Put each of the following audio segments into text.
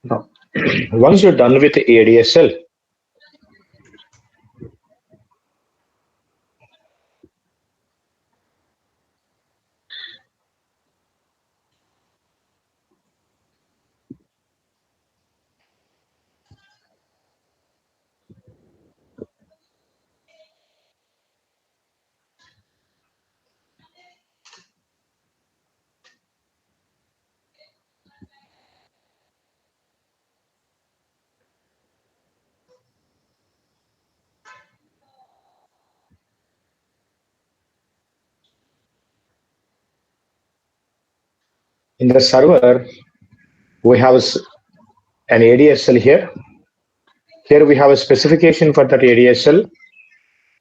Now, once you're done with ADSL, in the server, we have an ADSL here. Here we have a specification for that ADSL,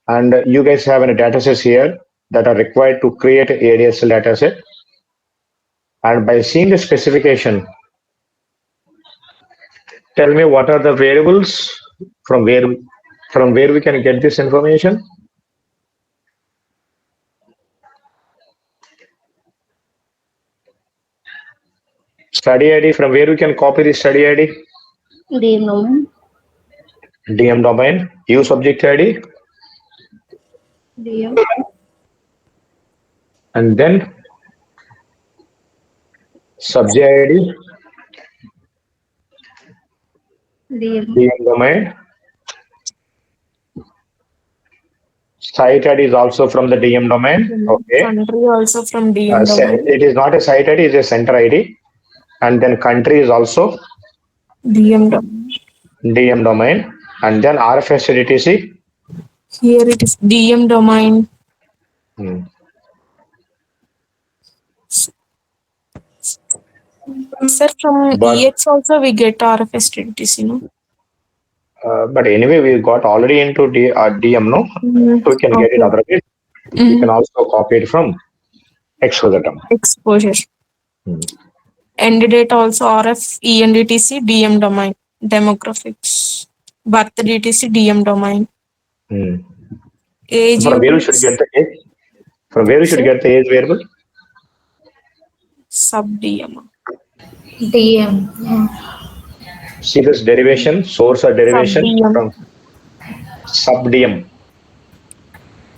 and you guys have a datasets here that are required to create an ADSL dataset. And by seeing the specification, tell me what are the variables from where we can get this information. Study ID, from where we can copy the study ID? DM domain. DM domain. Use subject ID. DM. And then subject ID. DM domain. Site ID is also from the DM domain. Okay. Country also from DM domain. It is not a site ID, it is a center ID. And then country is also DM domain. DM domain. And then RFS etc. Here it is DM domain. Sir, from EX also we get RFS etc. No? But anyway, we got already into DM, no? We can get it otherwise. You can also copy it from exposure. End date also RF, ENDTC, DM domain. Demographics. Birth DTC, DM domain. Age. From where we should get the age? From where we should get the age variable? Sub DM. DM. See this derivation, source or derivation from sub DM.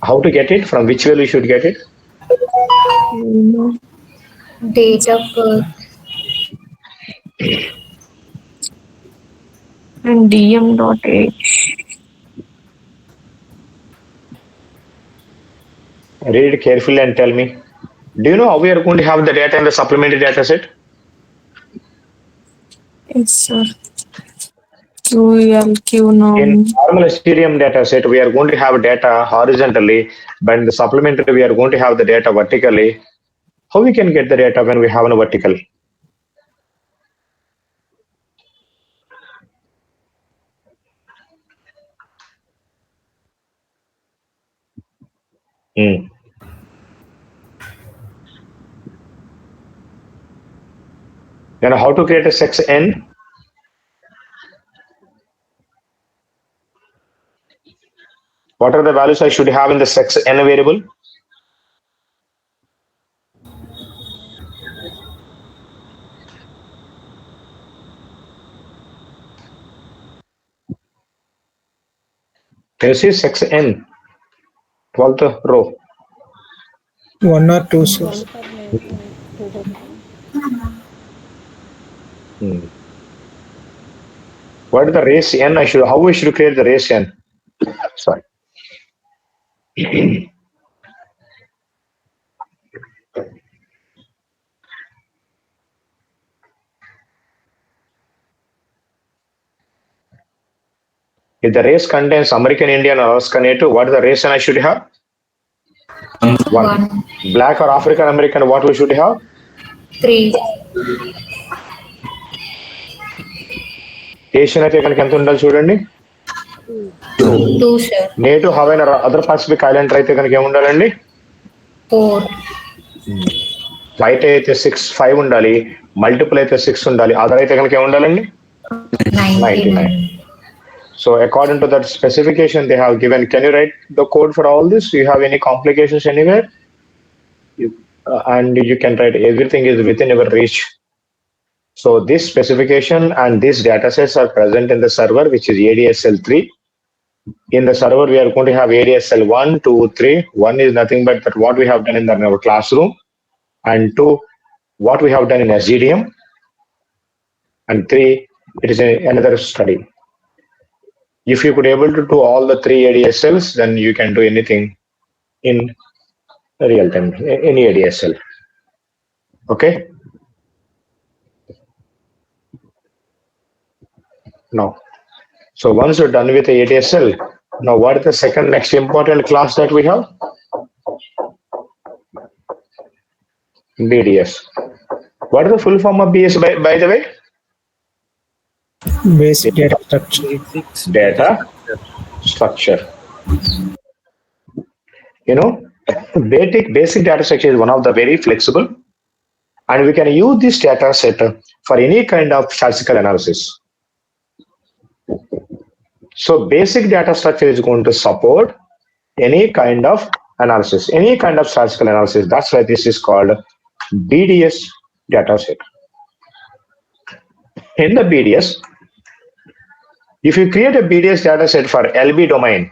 How to get it? From which value we should get it? Date of birth. And DM.h. Read it carefully and tell me. Do you know how we are going to have the data in the supplementary data set? Yes, sir. QLQ norm. In normal STDM data set, we are going to have data horizontally, but in the supplementary, we are going to have the data vertically. How we can get the data when we have a vertical? Then how to create a sex n? What are the values I should have in the sex n variable? Can you see sex n? 12th row. 1 or 2, sir. What is the race n? How we should create the race n? Sorry. If the race contains American Indian or Alaska Native, what is the race n I should have? 1. Black or African American, what we should have? 3. Asian అయితే కనుక ఎంత ఉండాలి చూడండి? 2, sir. Native Hawaiian other Pacific island అయితే కనుక ఏముండాలండి? 4. White అయితే 5 ఉండాలి, multiple అయితే 6 ఉండాలి, అదర్ అయితే కనుక ఏముండాలండి? 99. So according to that specification they have given, can you write the code for all this? Do you have any complications anywhere? And you can write, everything is within your reach. So this specification and these data sets are present in the server, which is ADSL3. In the server, we are going to have ADSL 1, 2, 3. 1 is nothing but that what we have done in our classroom, and 2, what we have done in SGDM, and 3, it is another study. If you could able to do all the 3 ADSLs, then you can do anything in real time, any ADSL. Okay. Now, so once you're done with the ADSL, now what is the second next important class that we have? BDS. What is the full form of BDS by the way? Basic data structure. Data structure. You know, basic data structure is one of the very flexible, and we can use this data set for any kind of statistical analysis. So basic data structure is going to support any kind of analysis, any kind of statistical analysis. That's why this is called BDS data set. In the BDS, if you create a BDS data set for LB domain,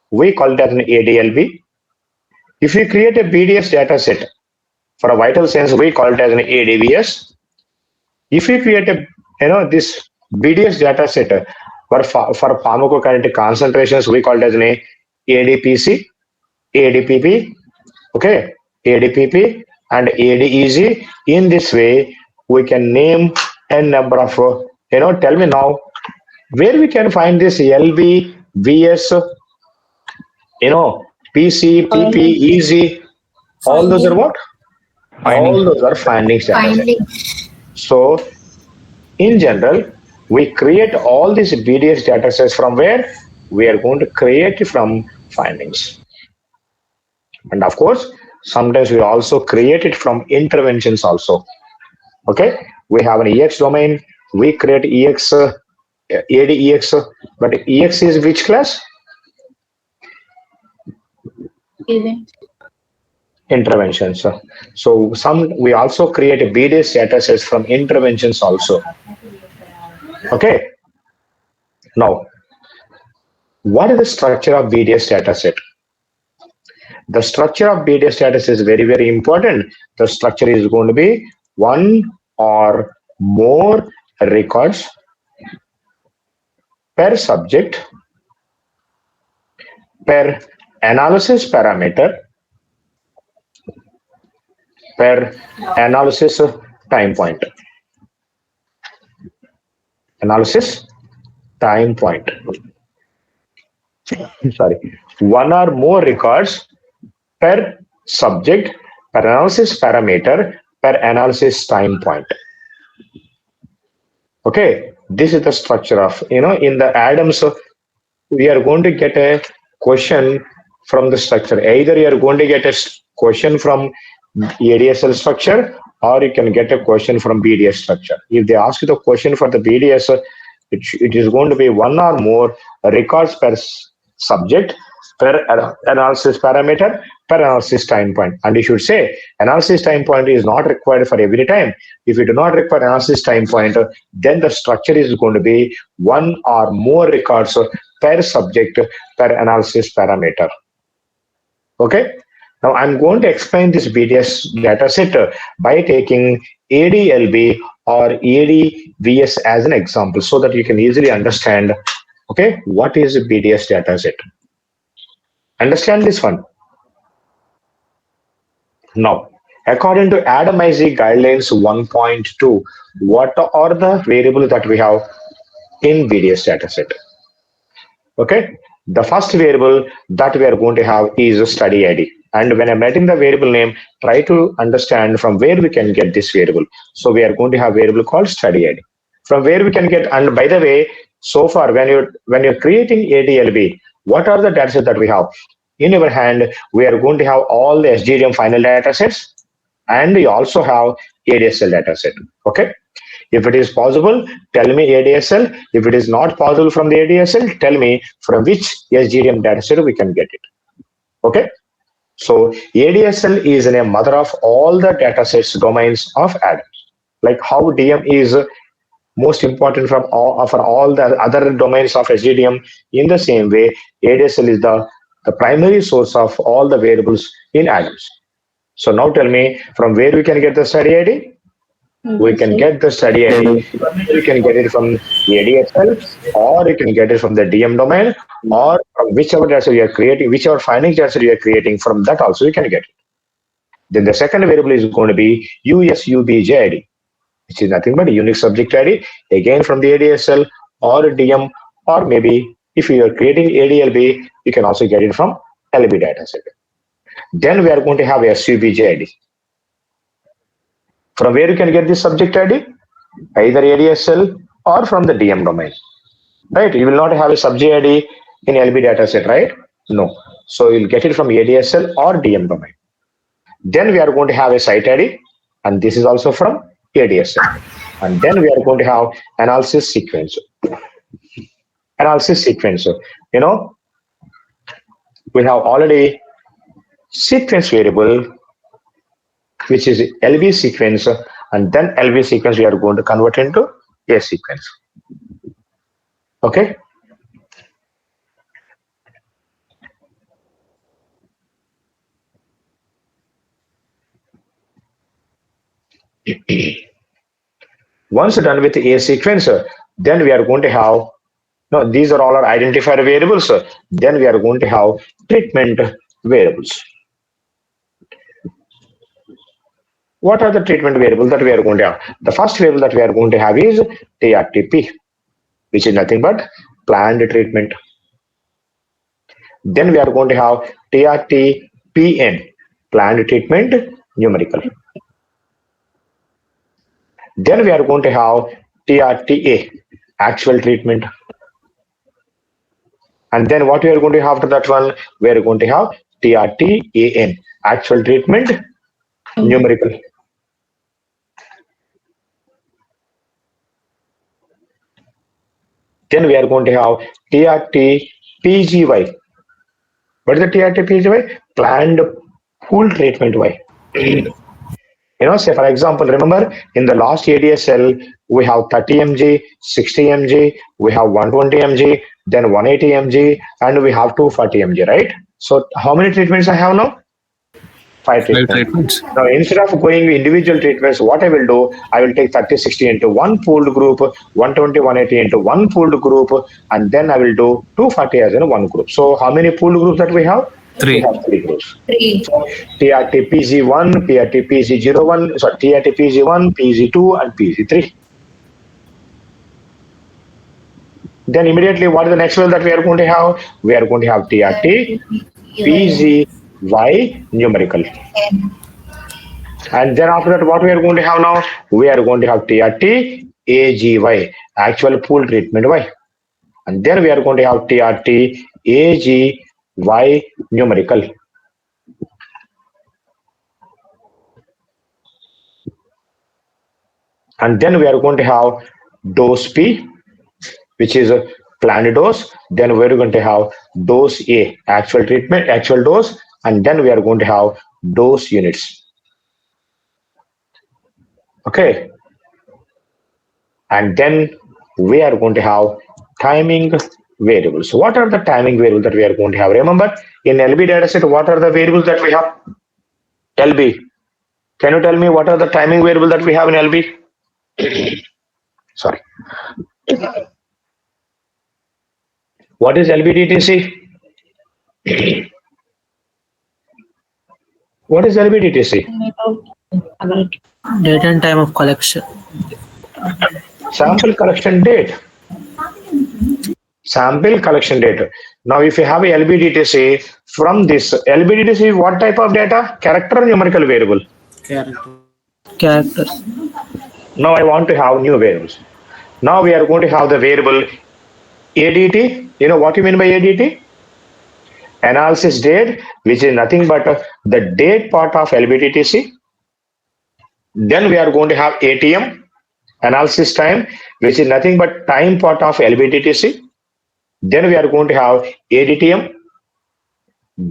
we call that an ADLB. If you create a BDS data set for a vital sense, we call it as an ADVS. If you create a this BDS data set for pharmacokinetic concentrations, we call it as an ADPC, ADPP, okay, ADPP and ADEG. In this way, we can name a number of, tell me now, where we can find this LB, VS, PC, PP, EZ, all those are what? All those are findings data set. So, in general, we create all these BDS data sets from where? We are going to create it from findings. And of course, sometimes we also create it from interventions also. Okay, we have an EX domain, we create EX, ADEX, but EX is which class? Interventions. So we also create a BDS data sets from interventions also. Okay. Now, what is the structure of BDS data set? The structure of BDS data set is very, very important. The structure is going to be one or more records per subject per analysis parameter per analysis time point. Analysis time point. Sorry, one or more records per subject per analysis parameter per analysis time point. Okay, this is the structure of, in the ADaM, we are going to get a question from the structure. Either you are going to get a question from ADSL structure, or you can get a question from BDS structure. If they ask you the question for the BDS, it is going to be one or more records per subject per analysis parameter per analysis time point. And you should say analysis time point is not required for every time. If you do not require analysis time point, then the structure is going to be one or more records per subject per analysis parameter. Okay. Now I'm going to explain this BDS data set by taking ADLB or ADVS as an example, so that you can easily understand, okay, what is a BDS data set. Understand this one. Now, according to ADaM guidelines 1.2, what are the variables that we have in BDS data set? Okay, the first variable that we are going to have is a study ID. And when I'm writing the variable name, try to understand from where we can get this variable. So we are going to have a variable called study ID. From where we can get, and by the way, so far when you're creating ADLB, what are the data sets that we have? In your hand, we are going to have all the SGDM final data sets, and we also have ADSL data set. Okay. If it is possible, tell me ADSL. If it is not possible from the ADSL, tell me from which SGDM data set we can get it. Okay. So ADSL is a mother of all the data sets domains of ADaM. like how DM is most important from all for all the other domains of SDDM. In the same way, ADSL is the primary source of all the variables in ADAMS. So now tell me, from where we can get the study ID? We can get the study ID. We can get it from ADSL, or you can get it from the DM domain, or from whichever data you are creating, whichever finding data you are creating, from that also you can get it. Then the second variable is going to be USUBJ ID, which is nothing but a unique subject ID, again from the ADSL or DM, or maybe if you are creating ADLB, you can also get it from LB dataset. Then we are going to have SUBJ ID. From where you can get this subject ID? Either ADSL or from the DM domain, right? You will not have a subject ID in LB dataset, right? No. So you'll get it from ADSL or DM domain. Then we are going to have a site ID, and this is also from ADSL. And then we are going to have analysis sequence. Analysis sequence. You know, we have already sequence variable, which is LB sequence, and then LB sequence we are going to convert into A sequence. Okay. Once done with A sequence, then we are going to have, no, these are all our identifier variables. Then we are going to have treatment variables. What are the treatment variables that we are going to have? The first variable that we are going to have is TRTP, which is nothing but planned treatment. Then we are going to have TRTPN, planned treatment numerical. Then we are going to have TRTA, actual treatment. And then what we are going to have after that one, we are going to have TRTAN, actual treatment numerical. Then we are going to have TRTPGY. What is the TRTPGY? Planned pool treatment Y. You know, say for example, remember in the last ADSL, we have 30 mg, 60 mg, we have 120 mg, then 180 mg, and we have 240 mg, right? So how many treatments I have now? 5 treatments. Now instead of going individual treatments, what I will do, I will take 30, 60 into one pooled group, 120, 180 into one pooled group, and then I will do 240 as in one group. So how many pooled groups that we have? 3. We have 3 groups. 3. So TRTPG1, TRTPG01, sorry, TRTPG1, PG2, and PG3. Then immediately, what is the next one that we are going to have? We are going to have TRTPGY numerical. And then after that, what we are going to have now? We are going to have TRTAGY, actual pool treatment Y. And then we are going to have TRTAGY numerical. And then we are going to have dose P, which is a planned dose. Then we are going to have dose A, actual treatment, actual dose. And then we are going to have dose units. Okay. And then we are going to have timing variables. What are the timing variables that we are going to have? Remember, in LB dataset, what are the variables that we have? LB. Can you tell me what are the timing variables that we have in LB? Sorry. What is LBDTC? What is LBDTC? Date and time of collection. Sample collection date. Sample collection date. Now, if you have a LBDTC, from this LBDTC, what type of data? Character or numerical variable? Characters. Now, I want to have new variables. Now, we are going to have the variable ADT. You know what you mean by ADT? Analysis date, which is nothing but the date part of LBDTC. Then we are going to have ATM, analysis time, which is nothing but time part of LBDTC. Then we are going to have ADTM,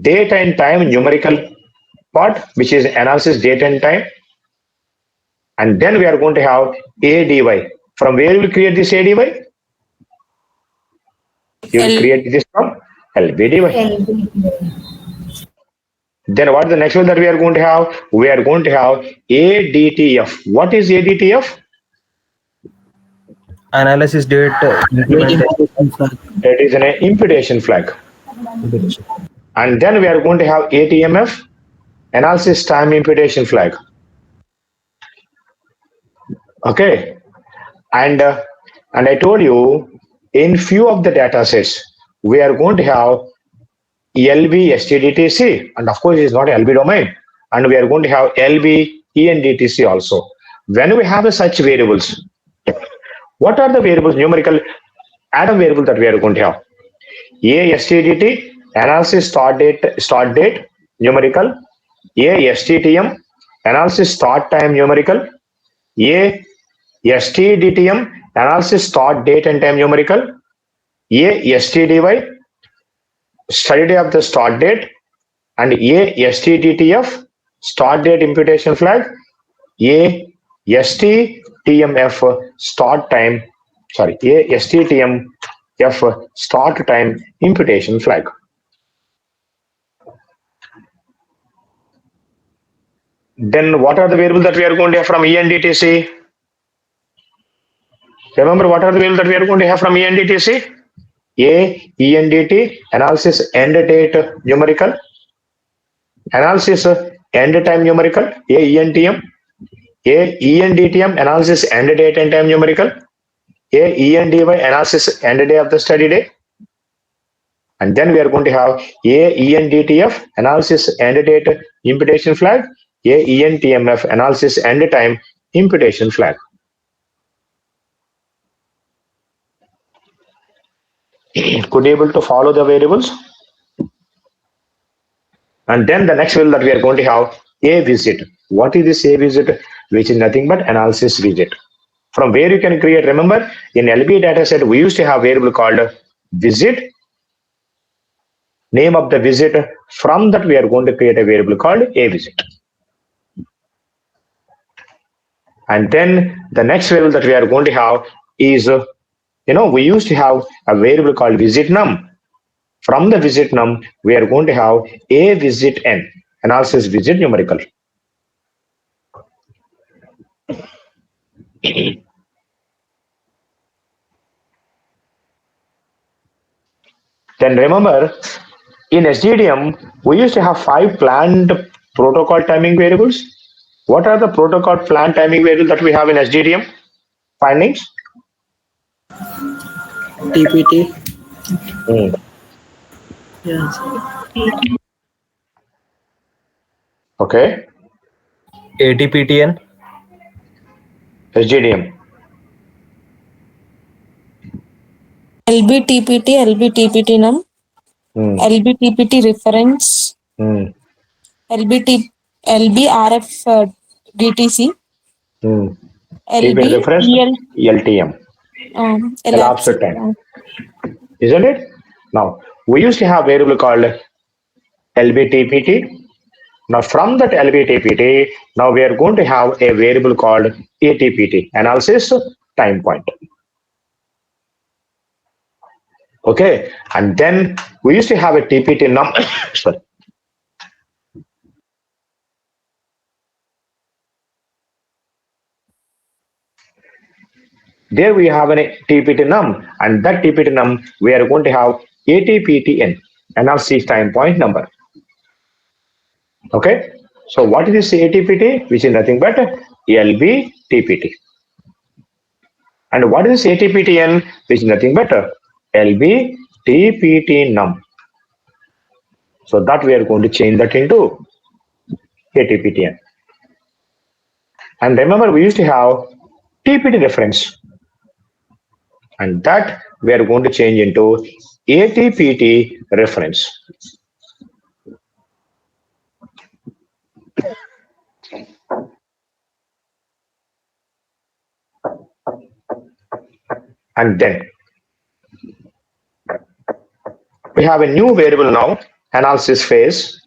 date and time numerical part, which is analysis date and time. And then we are going to have ADY. From where you will create this ADY? You will create this from LBDY. Then what is the next one that we are going to have? We are going to have ADTF. What is ADTF? Analysis date implementation. That is an imputation flag. And then we are going to have ATMF, analysis time imputation flag. Okay. And I told you in few of the data sets, we are going to have LB STDTC, and of course it's not LB domain, and we are going to have LB ENDTC also. When we have such variables, what are the variables, numerical ADaM variable that we are going to have? A STDT, analysis start date numerical. A STTM, analysis start time numerical. A STDTM, analysis start date and time numerical. A STDY, study day of the start date. And A STDTF, start date imputation flag. A STTMF, start time, sorry, A STTMF, start time imputation flag. Then what are the variables that we are going to have from ENDTC? Remember what are the variables that we are going to have from ENDTC? A ENDT, analysis end date numerical. Analysis end time numerical. A ENTM. A ENDTM, analysis end date and time numerical. A ENDY, analysis end day of the study day. And then we are going to have A ENDTF, analysis end date imputation flag. A ENTMF, analysis end time imputation flag. Could you able to follow the variables? And then the next variable that we are going to have A visit. What is this A visit? Which is nothing but analysis visit. From where you can create, remember in LB dataset we used to have variable called visit. Name of the visit. From that we are going to create a variable called A visit. And then the next variable that we are going to have is, we used to have a variable called visit num. From the visit num, we are going to have A visit n, analysis visit numerical. Then remember, in SDDM, we used to have 5 planned protocol timing variables. What are the protocol planned timing variables that we have in SDDM? Findings? TPT. Yes. Okay. ATPTN. SDDM. LBTPT, LBTPT num, LBTPT reference, LBRF DTC, TPT reference, LTM. Elapsed time. Isn't it? Now, we used to have variable called LBTPT. Now, from that LBTPT, now we are going to have a variable called ATPT, analysis time point. Okay, and then we used to have a TPT num. Sorry. There we have a TPT num, and that TPT num we are going to have ATPTN, analysis time point number. Okay, so what is this ATPT? Which is nothing but LBTPT. And what is this ATPTN? Which is nothing but LBTPT num. So that we are going to change that into ATPTN. And remember, we used to have TPT reference, and that we are going to change into ATPT reference. And then we have a new variable now, analysis phase.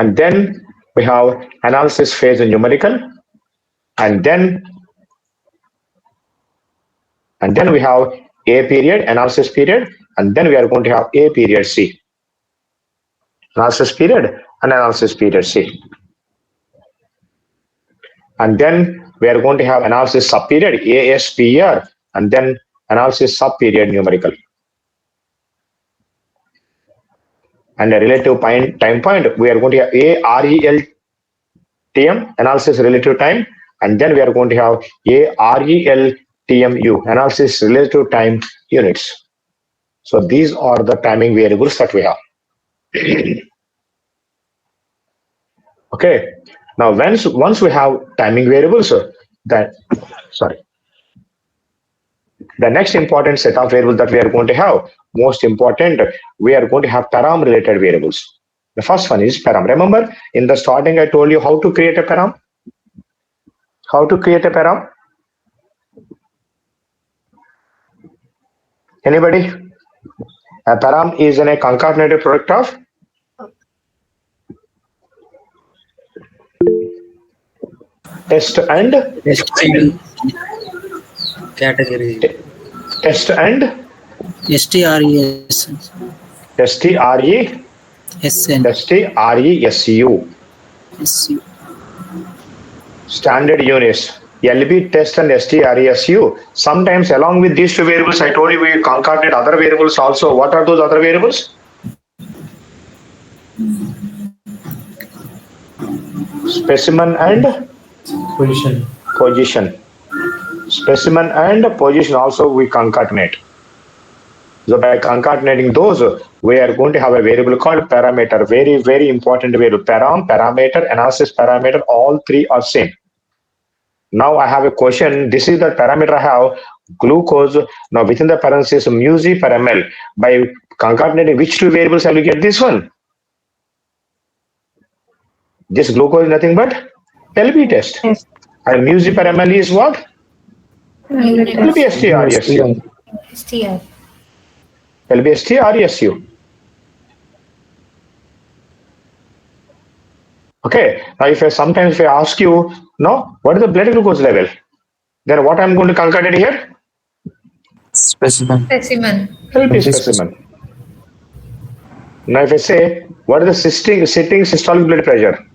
and then we have analysis phase and numerical, and then we have A period, analysis period, and then we are going to have A period C. Analysis period and analysis period C. And then we are going to have analysis subperiod ASPR, and then analysis subperiod numerical. And a relative time point, we are going to have ARELTM, analysis relative time, and then we are going to have ARELTMU, analysis relative time units. So these are the timing variables that we have. Okay. Now, once we have timing variables, the next important set of variables that we are going to have, most important, we are going to have param related variables. The first one is param. Remember, in the starting, I told you how to create a param. How to create a param? Anybody? A param is a concatenated product of test and category. Test and STRES. STRESU. Standard units. LB test and STRESU. Sometimes along with these two variables, I told you we concatenate other variables also. What are those other variables? Specimen and position. Specimen and position also we concatenate. So by concatenating those, we are going to have a variable called parameter. Very, very important variable. Parameter, analysis parameter, all three are same. Now I have a question. This is the parameter I have, glucose. Now within the parenthesis, μg per ml. By concatenating which two variables I will get this one? This glucose is nothing but LB test. Yes. And μg per ml is what? LB STRESU. STR. LB STRESU. Okay. Now if I sometimes I ask you, no, what is the blood glucose level? Then what I'm going to concatenate here? Specimen. Specimen. LB specimen. Now if I say, what is the sitting systolic blood pressure?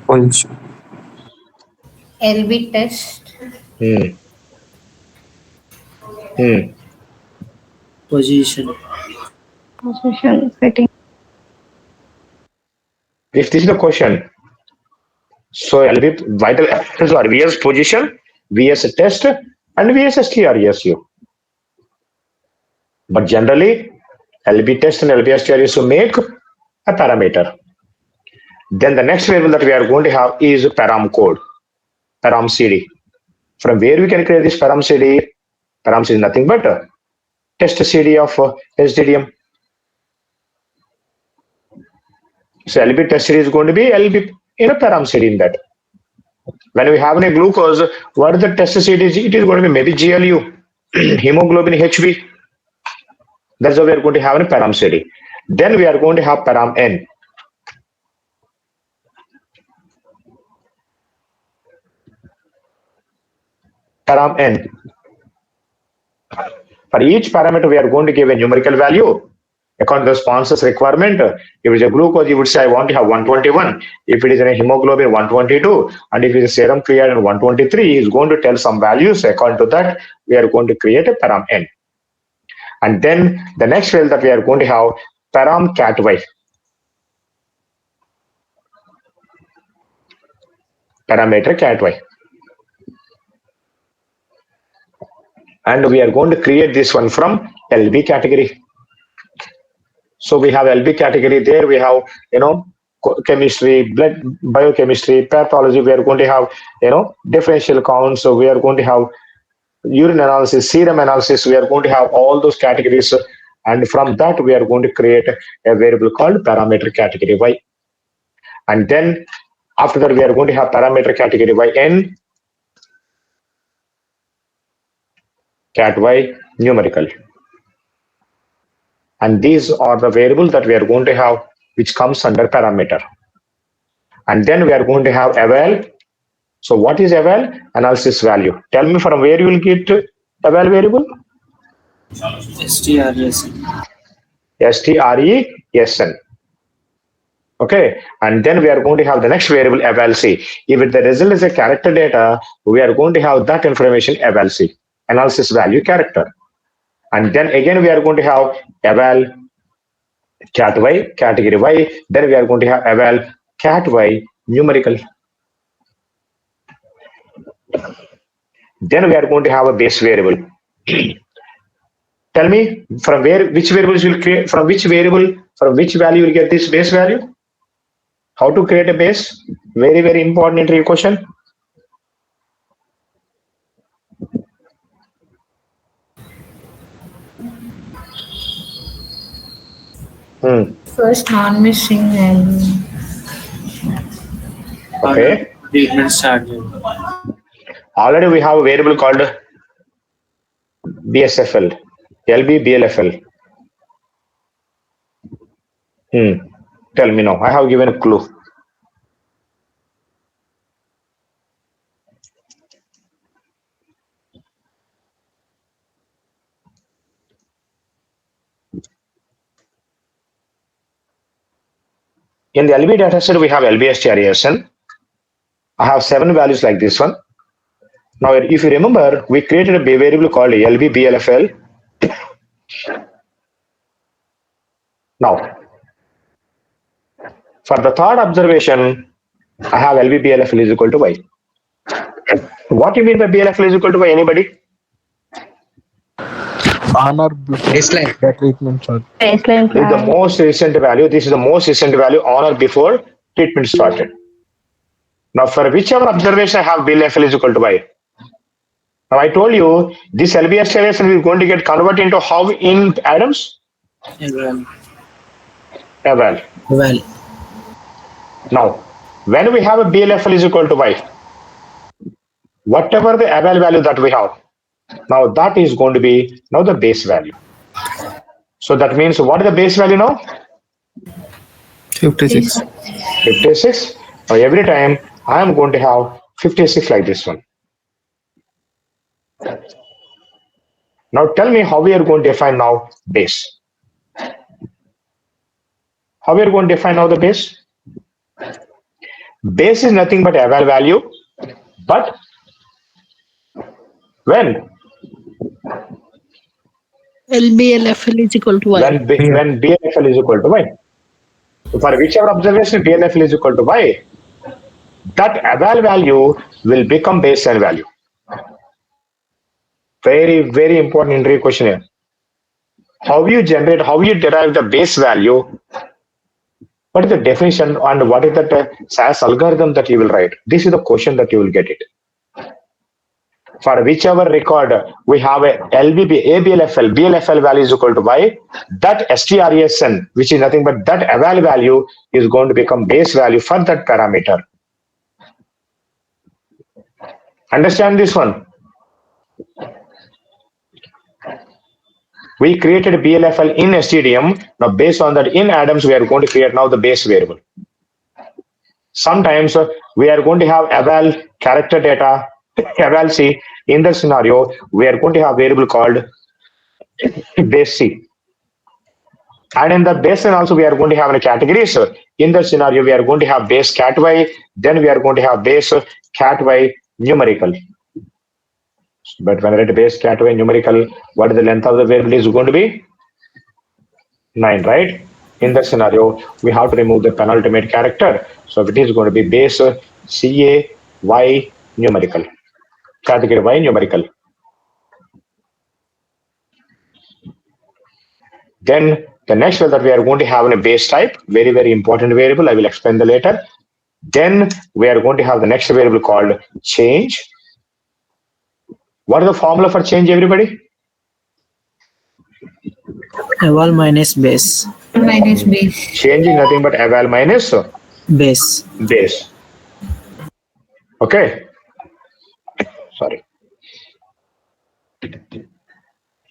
Position. LB test. Position. Setting. If this is the question, so LB vital factors are VS position, VS test, and VS STRESU. But generally, LB test and LB STRESU make a parameter. Then the next variable that we are going to have is param code, param CD. From where we can create this param CD? Param CD is nothing but test CD of SDDM. So LB test CD is going to be LB in a param CD in that. When we have a glucose, what is the test CD? It is going to be maybe GLU, hemoglobin HB. That's how we are going to have a param CD. Then we are going to have param N. Param N. For each parameter, we are going to give a numerical value according to the sponsor's requirement. If it's a glucose, you would say I want to have 121. If it is a hemoglobin, 122. And if it is a serum creatinine, 123, he is going to tell some values. According to that, we are going to create a param N. And then the next value that we are going to have, param cat Y. Parameter cat Y. And we are going to create this one from LB category. So we have LB category there. We have, chemistry, blood biochemistry, pathology. We are going to have, differential counts. So we are going to have urine analysis, serum analysis. We are going to have all those categories. And from that, we are going to create a variable called parameter category Y. And then after that, we are going to have parameter category YN, cat Y numerical. And these are the variables that we are going to have, which comes under parameter. And then we are going to have eval. So what is eval? Analysis value. Tell me from where you will get eval variable? STRESN. STRESN. Okay, and then we are going to have the next variable eval c. If the result is a character data, we are going to have that information eval c, analysis value character. And then again we are going to have eval cat y, category y. Then we are going to have eval cat y numerical. Then we are going to have a base variable. Tell me from where, which variables will create, from which variable, from which value you will get this base value? How to create a base? Very, very important interview question. First non-missing value. Okay. Treatment started. Already we have a variable called BSFL, LB, BLFL. Tell me now. I have given a clue. In the LB dataset, we have LBSTRESN. I have 7 values like this one. Now, if you remember, we created a variable called LBBLFL. Now, for the third observation, I have LBBLFL is equal to Y. What do you mean by BLFL is equal to Y? Anybody? On or before Baseline. the treatment start. Baseline This is the most recent value. This is the most recent value on or before treatment started. Now, for whichever observation I have BLFL is equal to Y. Now, I told you this LBSTRESN is going to get converted into how in ADaMs? Eval. Eval. Well. Now, when we have a BLFL is equal to Y, whatever the eval value that we have, now that is going to be now the base value. So that means what is the base value now? 56. 56. Now every time I am going to have 56 like this one. Now tell me how we are going to define now base. How we are going to define now the base? Base is nothing but eval value, but when LBLFL is equal to Y. when BLFL is equal to Y. So for whichever observation BLFL is equal to Y, that eval value will become baseline value. Very, very important interview question here. How you generate, how you derive the base value? What is the definition and what is the SAS algorithm that you will write? This is the question that you will get it. For whichever record we have a LBB, ABLFL, BLFL value is equal to Y, that STRESN, which is nothing but that eval value, is going to become base value for that parameter. Understand this one? We created BLFL in STDM. Now, based on that, in ADaMs, we are going to create now the base variable. Sometimes we are going to have eval character data, eval C. In the scenario, we are going to have variable called base C. And in the base and also we are going to have a category. So in the scenario, we are going to have base cat Y, then we are going to have base cat Y numerical. But when I write base cat Y numerical, what is the length of the variable is going to be? 9, right? In the scenario, we have to remove the penultimate character. So it is going to be base CA Y numerical. Category Y numerical. Then the next one that we are going to have in a base type, very, very important variable. I will explain the later. Then we are going to have the next variable called change. What is the formula for change, everybody? Eval minus base. Minus base. Change is nothing but eval minus Base. base. Okay. Sorry.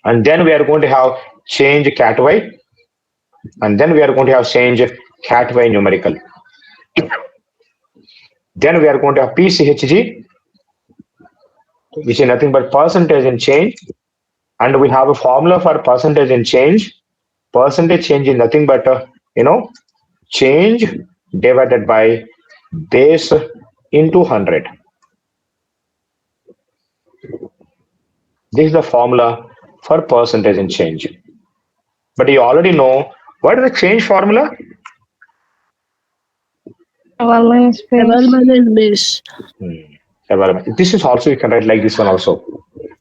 And then we are going to have change cat Y. And then we are going to have change cat y numerical. Then we are going to have PCHG, which is nothing but percentage in change. And we have a formula for percentage in change. Percentage change is nothing but, change divided by base into 100. This is the formula for percentage in change. But you already know what is the change formula? Eval minus base. This is also, you can write like this one also.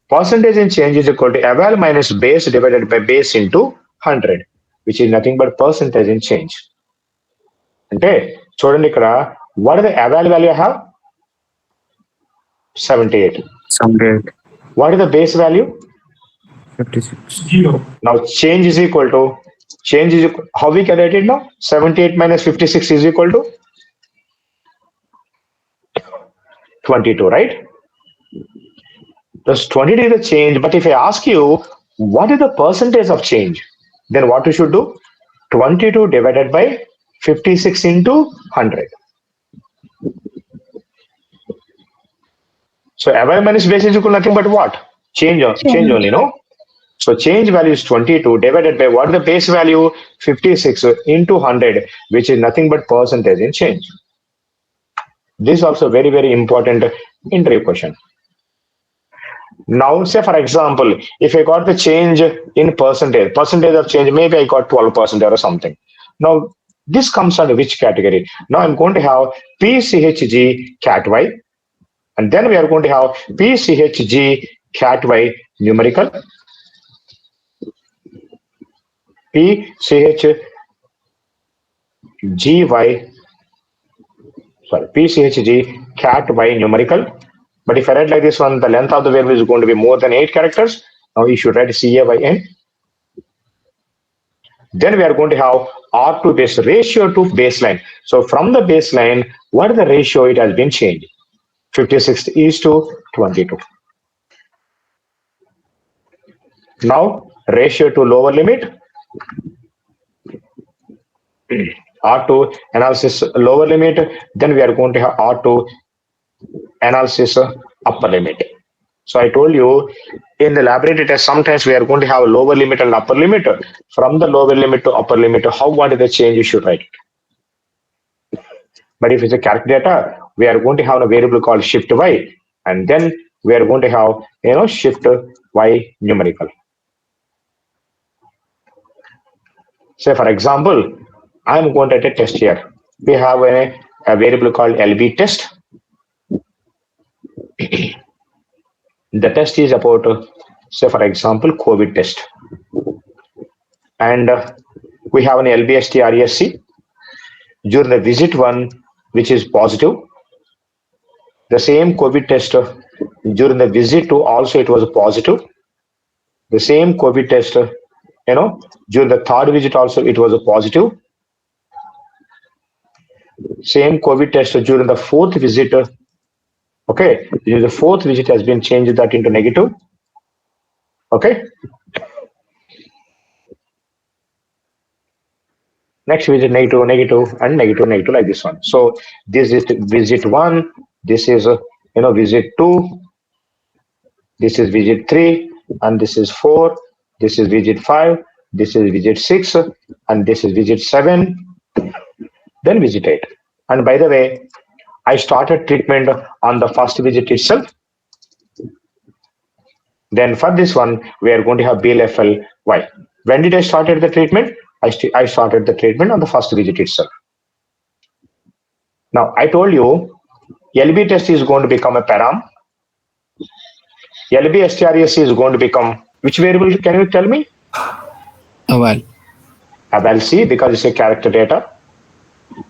Percentage in change is equal to eval minus base divided by base into 100, which is nothing but percentage in change. అంటే చూడండి ఇక్కడ what is the eval value I have? 78. 78. What is the base value? 56. 0. Now change is equal to, how we can write it now? 78 minus 56 is equal to 22, right? Thus 22 is the change, but if I ask you, what is the percentage of change? Then what you should do? 22 divided by 56 into 100. So eval minus base is equal to nothing but what? Change only, no? So change value is 22 divided by what is the base value? 56 into 100, which is nothing but percentage in change. This is also very, very important interview question. Now, say for example, if I got the change in percentage of change, maybe I got 12% or something. Now, this comes under which category? Now I'm going to have PCHG cat y, and then we are going to have PCHG cat y numerical, PCHGY, PCHG cat y numerical. But if I write like this one, the length of the variable is going to be more than 8 characters. Now you should write CAYN. Then we are going to have R to base ratio to baseline. So from the baseline, what is the ratio? It has been changed. 56 is to 22. Now ratio to lower limit. R2 analysis lower limit. Then we are going to have R2 analysis upper limit. So I told you in the laboratory test, sometimes we are going to have a lower limit and upper limit. From the lower limit to upper limit, what is the change? You should write it. But if it's a calculator, we are going to have a variable called shift y, and then we are going to have shift y numerical. Say for example, I'm going to take a test here. We have a variable called LB test. The test is about, say for example, COVID test. And we have an LBST-RESC during the visit 1, which is positive. The same COVID test during the visit 2 also it was positive. The same COVID test, during the 3rd visit also it was a positive. Same COVID test during the 4th visit. Okay, the 4th visit has been changed that into negative. Okay. Next visit negative, negative, and negative, negative like this one. So this is visit 1. This is visit 2. This is visit 3, and this is 4. This is visit 5. This is visit 6, and this is visit 7. Then visit 8. And by the way, I started treatment on the first visit itself. Then for this one, we are going to have BLFLY. When did I started the treatment? I started the treatment on the first visit itself. Now, I told you LB test is going to become a param. LB STRESC is going to become, which variable can you tell me? Eval. Eval C, because it's a character data.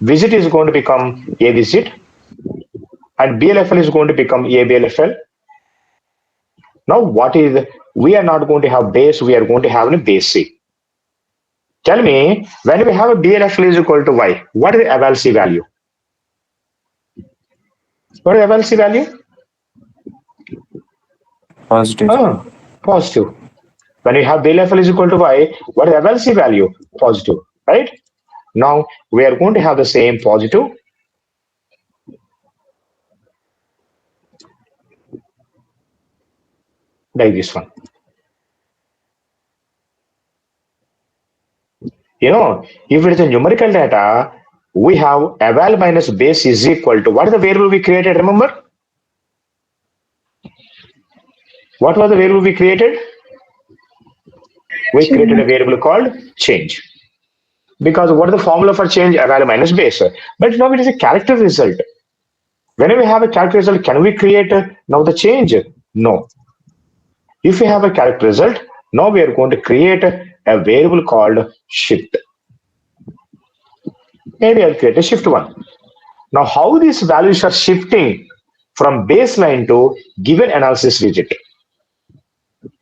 Visit is going to become a visit. And BLFL is going to become ABLFL. Now, we are not going to have base, we are going to have a base C. Tell me, when we have a BLFL is equal to Y, what is the eval C value? What is the eval C value? Positive. Positive. When you have BLFL is equal to Y, what is the eval C value? Positive. right? Now we are going to have the same positive like this one. If it is a numerical data, we have eval minus base is equal to what is the variable we created? Remember, what was the variable we created? We created a variable called change. Because what is the formula for change? Eval minus base. But now it is a character result. Whenever we have a character result, can we create now the change? No. If we have a character result, now we are going to create a variable called shift. Maybe I'll create a shift 1. Now, how these values are shifting from baseline to given analysis visit?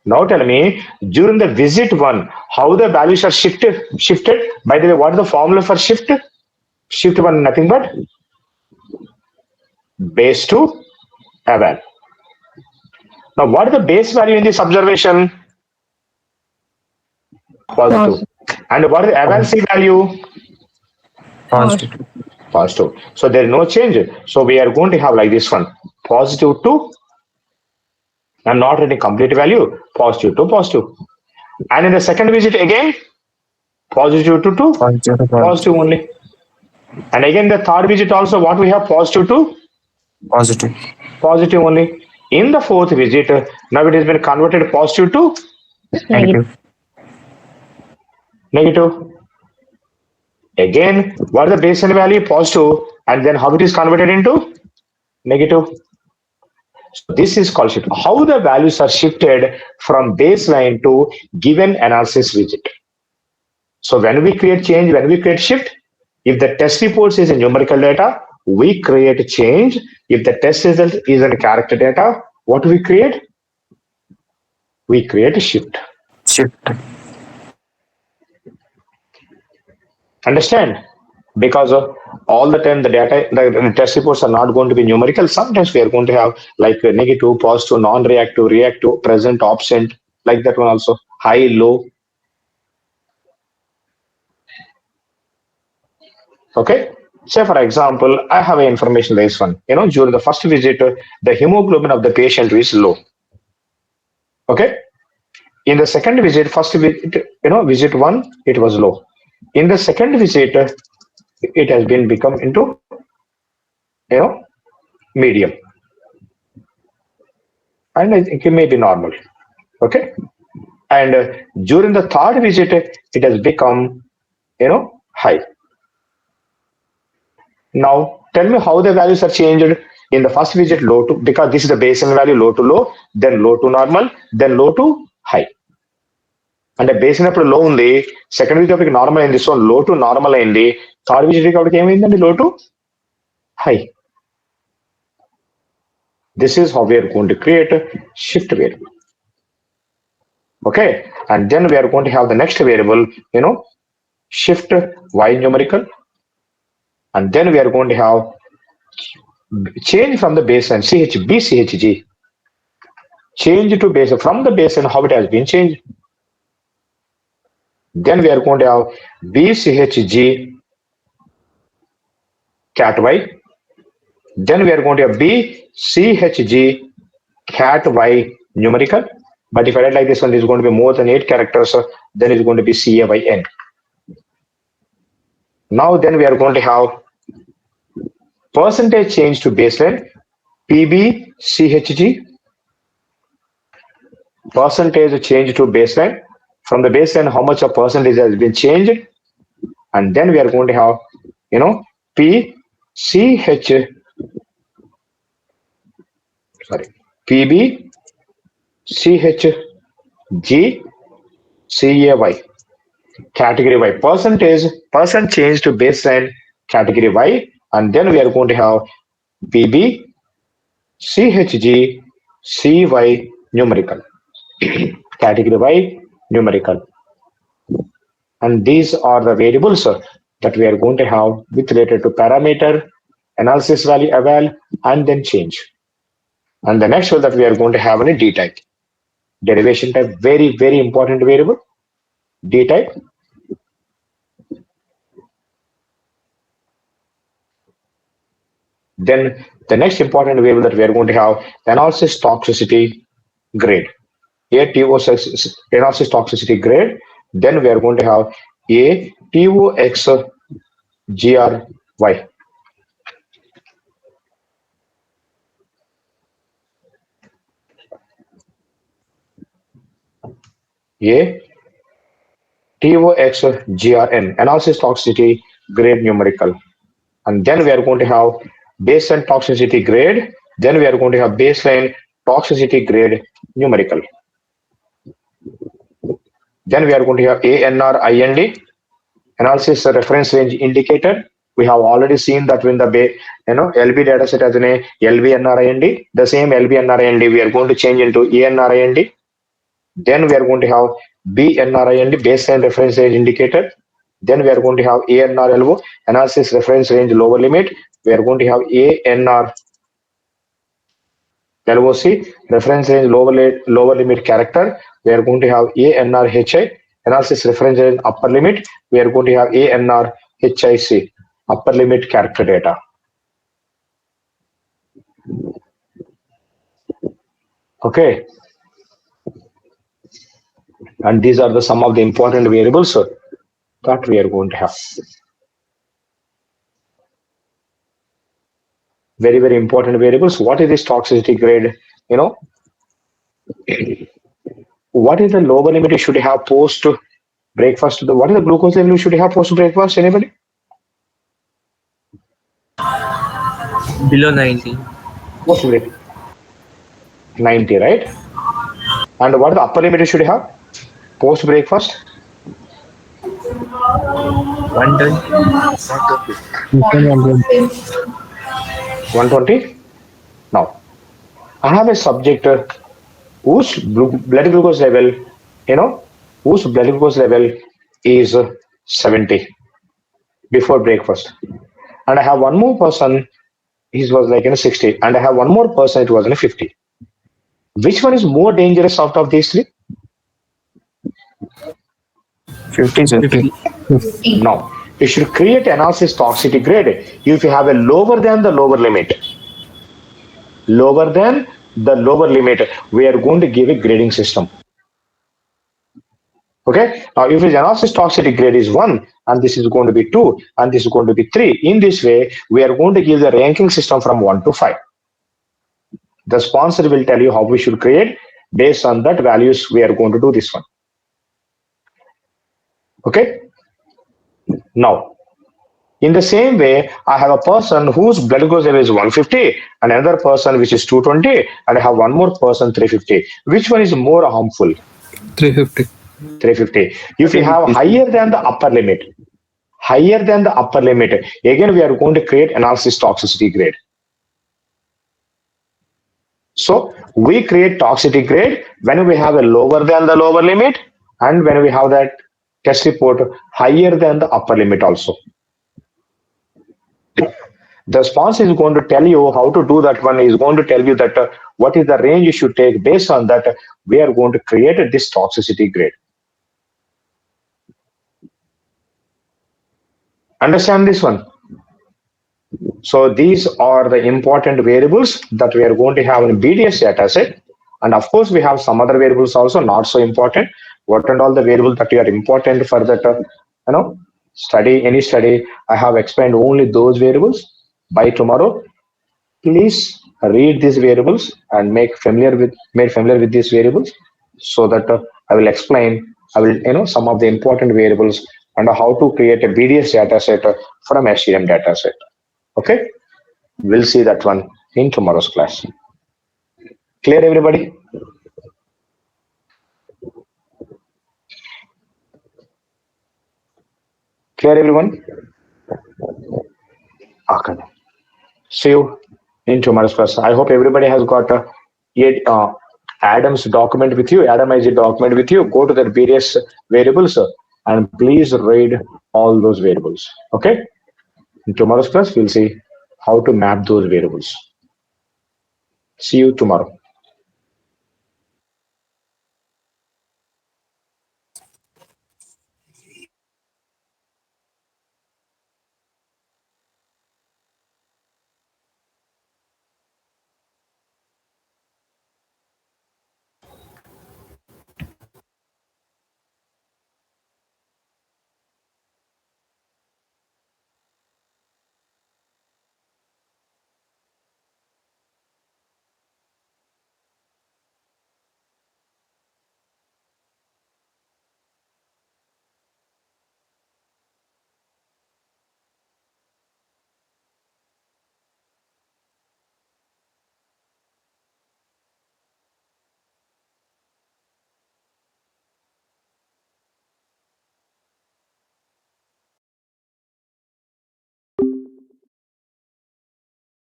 Now tell me, during the visit 1, how the values are shifted? By the way, what is the formula for shift? Shift 1 nothing but base to eval. Now, what is the base value in this observation? Positive. And what is the eval C value? Positive. Positive. So there is no change. So we are going to have like this one, positive 2 and not any complete value, positive to positive. And in the second visit again, positive to 2, positive only. And again the third visit also, what we have? Positive to Positive. positive only. In the fourth visit, now it has been converted positive to Negative. negative. Again, what is the baseline value? Positive. And then how it is converted into negative. So this is called shift. How the values are shifted from baseline to given analysis visit. So when we create change, when we create shift, if the test reports is a numerical data, we create a change. If the test result is a character data, what do we create? We create a shift. Shift. Understand? Because of all the time the data, the test reports are not going to be numerical. Sometimes we are going to have like negative, positive, non-reactive, reactive, present, absent, like that one also, high, low. Okay. Say for example, I have an information like this one. During the first visit, the hemoglobin of the patient is low. Okay. In the second visit, first visit, visit 1, it was low. In the second visit, it has been become into medium, and I think it may be normal. Okay. And during the third visit, it has become high. Now tell me how the values are changed. In the first visit, low to, because this is the baseline value, low to low, then low to normal, then low to high. And the baseline up to low only, second visit normal in this one, low to normal in the third visit came in the low to high. This is how we are going to create a shift variable. Okay. And then we are going to have the next variable, shift y numerical. And then we are going to have change from the baseline, CHB, CHG. Change to base from the baseline, how it has been changed. Then we are going to have BCHG cat y. Then we are going to have BCHG cat y numerical. But if I write like this one, is going to be more than 8 characters, then it's going to be CAYN. Now then we are going to have percentage change to baseline, PBCHG. Percentage change to baseline. From the baseline, how much of percentage has been changed. And then we are going to have, PBCHG CAY. Category Y. Percent change to baseline category Y. And then we are going to have PBCHG CY numerical. Category Y numerical. And these are the variables that we are going to have with related to parameter, analysis value, eval, and then change. And the next one that we are going to have in a D type. Derivation type, very, very important variable. D type. Then the next important variable that we are going to have, analysis toxicity grade. ATOX analysis toxicity grade. Then we are going to have ATOX GRY. ATOX-GRN, analysis toxicity grade numerical. And then we are going to have baseline toxicity grade. Then we are going to have baseline toxicity grade numerical. Then we are going to have ANR-IND, analysis reference range indicator. We have already seen that when the LB dataset has an LBNR-IND, the same LBNR-IND we are going to change into ANR-IND. Then we are going to have BNR-IND, baseline reference range indicator. Then we are going to have ANR-LO, analysis reference range lower limit. We are going to have ANR-LOC, reference range lower limit character. We are going to have ANR-HI, analysis reference range upper limit. We are going to have ANR-HIC, upper limit character data. Okay. And these are some of the important variables that we are going to have. Very, very important variables. What is this toxicity grade? What is the lower limit you should have post breakfast? What is the glucose level you should have post breakfast? Anybody? Below 90. Post break 90, right? And what is the upper limit you should have post breakfast? 120. Now, I have a subject whose blood glucose level, whose blood glucose level is 70 before breakfast, and I have one more person, he was like 60, and I have one more person, it was 50. Which one is more dangerous out of these three? 50. Now, you should create analysis toxicity grade if you have a lower than the lower limit. Lower than the lower limit, we are going to give a grading system. Okay. Now, if his analysis toxicity grade is 1, and this is going to be 2, and this is going to be 3, in this way, we are going to give the ranking system from 1 to 5. The sponsor will tell you how we should create. Based on that values, we are going to do this one. Okay. Now, in the same way, I have a person whose blood glucose level is 150, and another person which is 220, and I have one more person 350. Which one is more harmful? 350. 350. If you have higher than the upper limit, again we are going to create analysis toxicity grade. So we create toxicity grade when we have a lower than the lower limit, and when we have that test report higher than the upper limit also. The sponsor is going to tell you how to do that one. Is going to tell you that what is the range you should take. Based on that, we are going to create this toxicity grade. Understand this one? So these are the important variables that we are going to have in BDS dataset. And of course, we have some other variables also not so important. What and all the variables that are important for that, any study, I have explained only those variables. By tomorrow, please read these variables and made familiar with these variables, so that I will explain, some of the important variables and how to create a BDS dataset from SCM dataset. Okay, we'll see that one in tomorrow's class. Clear, everybody? Clear, everyone? Okay. See you in tomorrow's class. I hope everybody has got ADaM's document with you, ADaM document with you. Go to the various variables and please read all those variables. Okay? In tomorrow's class, we'll see how to map those variables. See you tomorrow.